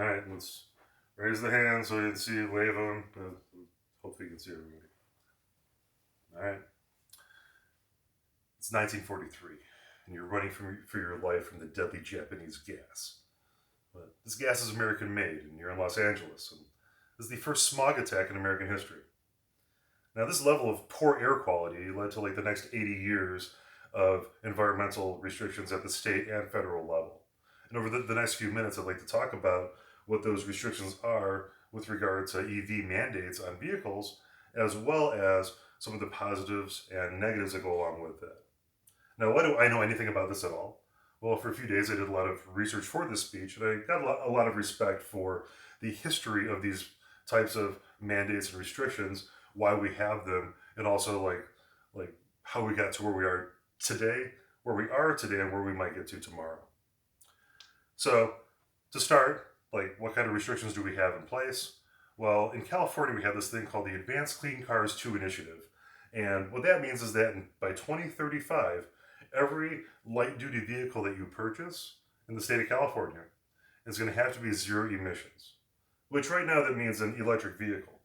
All right, let's raise the hand so you can see, wave them. Hopefully, you can see everybody. All right. It's 1943, and you're running for your life from the deadly Japanese gas. But this gas is American made, and you're in Los Angeles, and this is the first smog attack in American history. Now, this level of poor air quality led to like the next 80 years of environmental restrictions at the state and federal level. And over the next few minutes, I'd like to talk about what those restrictions are with regard to EV mandates on vehicles, as well as some of the positives and negatives that go along with it. Now, why do I know anything about this at all? Well, for a few days, I did a lot of research for this speech, and I got a lot of respect for the history of these types of mandates and restrictions, why we have them, and also like how we got to where we are today, and where we might get to tomorrow. So, to start, like what kind of restrictions do we have in place? Well, in California, we have this thing called the Advanced Clean Cars 2 Initiative. And what that means is that by 2035, every light duty vehicle that you purchase in the state of California is going to have to be zero emissions, which right now that means an electric vehicle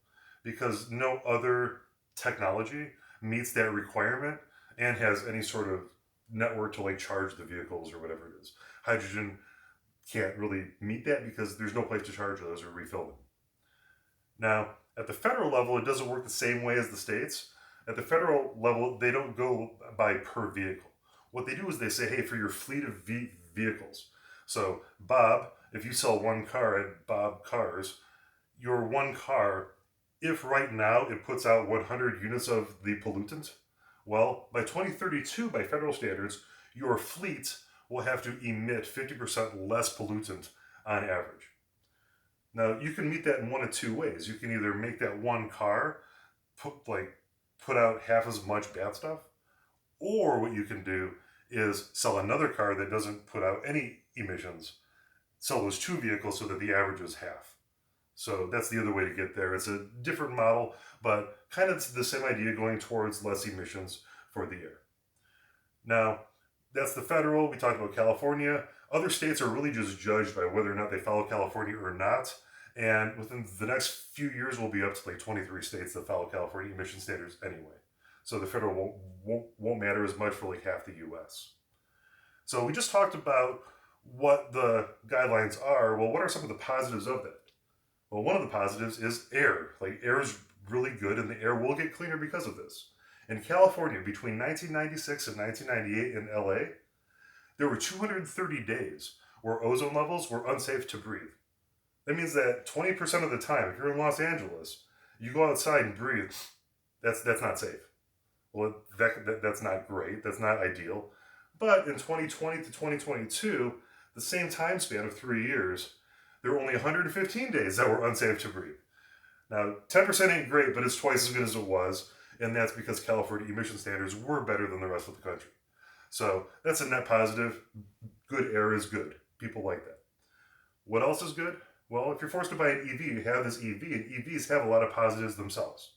because no other technology meets that requirement and has any sort of network to like charge the vehicles or whatever it is. Hydrogen can't really meet that because there's no place to charge those or refill them. Now, at the federal level, it doesn't work the same way as the states. At the federal level, they don't go by per vehicle. What they do is they say, hey, for your fleet of vehicles. So, Bob, if you sell one car at Bob Cars, your one car, if right now it puts out 100 units of the pollutant, well, by 2032, by federal standards, your fleet will have to emit 50% less pollutant on average. Now, you can meet that in one of two ways. You can either make that one car put out half as much bad stuff, or what you can do is sell another car that doesn't put out any emissions, sell those two vehicles so that the average is half. So that's the other way to get there. It's a different model, but kind of the same idea going towards less emissions for the air. Now, that's the federal. We talked about California. Other states are really just judged by whether or not they follow California or not. And within the next few years, we'll be up to like 23 states that follow California emission standards anyway. So the federal won't matter as much for like half the U.S. So we just talked about what the guidelines are. Well, what are some of the positives of that? Well, one of the positives is air. Like air is really good, and the air will get cleaner because of this. In California, between 1996 and 1998 in LA, there were 230 days where ozone levels were unsafe to breathe. That means that 20% of the time, if you're in Los Angeles, you go outside and breathe, that's not safe. Well, that's not great. That's not ideal. But in 2020 to 2022, the same time span of 3 years, there were only 115 days that were unsafe to breathe. Now, 10% ain't great, but it's twice as good as it was, and that's because California emission standards were better than the rest of the country. So that's a net positive. Good air is good. People like that. What else is good? Well, if you're forced to buy an EV, you have this EV, and EVs have a lot of positives themselves.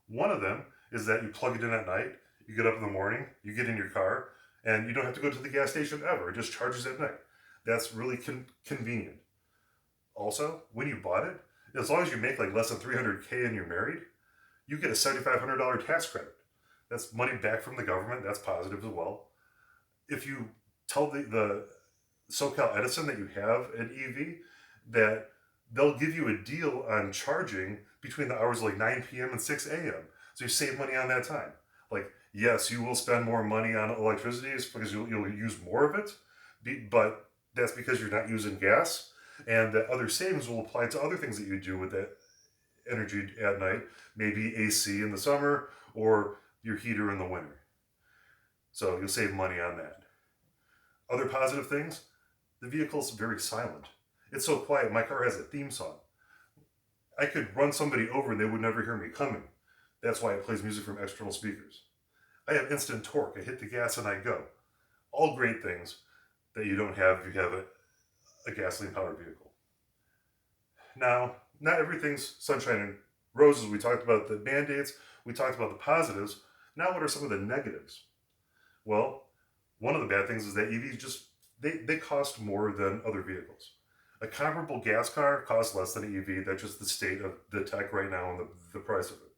One of them is that you plug it in at night, you get up in the morning, you get in your car, and you don't have to go to the gas station ever. It just charges at night. That's really convenient. Also, when you bought it, as long as you make like less than $300K and you're married, you get a $7,500 tax credit. That's money back from the government. That's positive as well. If you tell the SoCal Edison that you have an EV, that they'll give you a deal on charging between the hours of like 9 p.m. and 6 a.m. So you save money on that time. Like, yes, you will spend more money on electricity because you'll use more of it, but that's because you're not using gas. And that other savings will apply to other things that you do with that energy at night, maybe AC in the summer or your heater in the winter. So you'll save money on that. Other positive things, the vehicle's very silent. It's so quiet, my car has a theme song. I could run somebody over and they would never hear me coming. That's why it plays music from external speakers. I have instant torque. I hit the gas and I go. All great things that you don't have if you have a gasoline-powered vehicle. Now, not everything's sunshine and roses. We talked about the mandates. We talked about the positives. Now, what are some of the negatives? Well, one of the bad things is that EVs they cost more than other vehicles. A comparable gas car costs less than an EV. That's just the state of the tech right now and the price of it.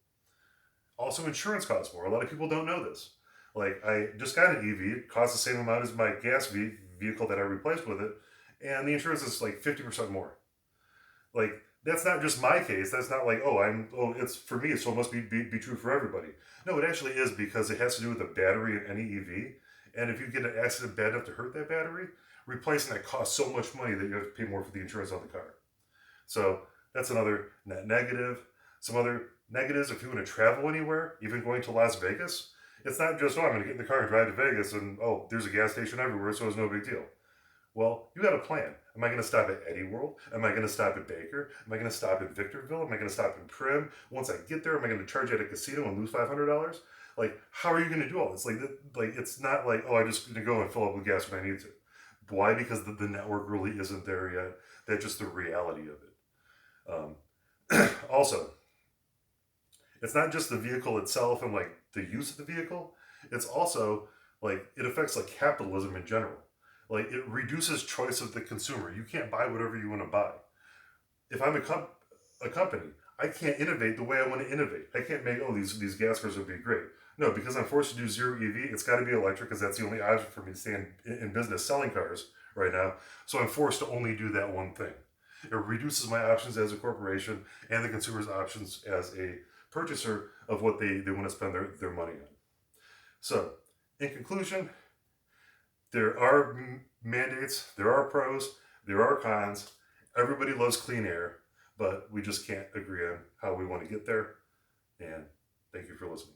Also, insurance costs more. A lot of people don't know this. Like, I just got an EV. It costs the same amount as my vehicle that I replaced with it. And the insurance is like 50% more. Like, that's not just my case. That's not like, it's for me, so it must be true for everybody. No, it actually is, because it has to do with the battery in any EV. And if you get an accident bad enough to hurt that battery, replacing that costs so much money that you have to pay more for the insurance on the car. So that's another net negative. Some other negatives: if you want to travel anywhere, even going to Las Vegas, it's not just, I'm going to get in the car and drive to Vegas and, there's a gas station everywhere, so it's no big deal. Well, you got a plan. Am I going to stop at Eddie World? Am I going to stop at Baker? Am I going to stop in Victorville? Am I going to stop in Prim? Once I get there, am I going to charge at a casino and lose $500? Like, how are you going to do all this? Like, it's not like, I'm just going to go and fill up with gas when I need to. Why? Because the network really isn't there yet. That's just the reality of it. Also, it's not just the vehicle itself and like the use of the vehicle. It's also like, it affects like capitalism in general. Like, it reduces choice of the consumer. You can't buy whatever you want to buy. If I'm a company, I can't innovate the way I want to innovate. I can't make, these gas cars would be great. No, because I'm forced to do zero EV, it's got to be electric, because that's the only option for me to stay in business selling cars right now. So I'm forced to only do that one thing. It reduces my options as a corporation and the consumer's options as a purchaser of what they want to spend their money on. So, in conclusion, there are mandates, there are pros, there are cons. Everybody loves clean air, but we just can't agree on how we want to get there. And thank you for listening.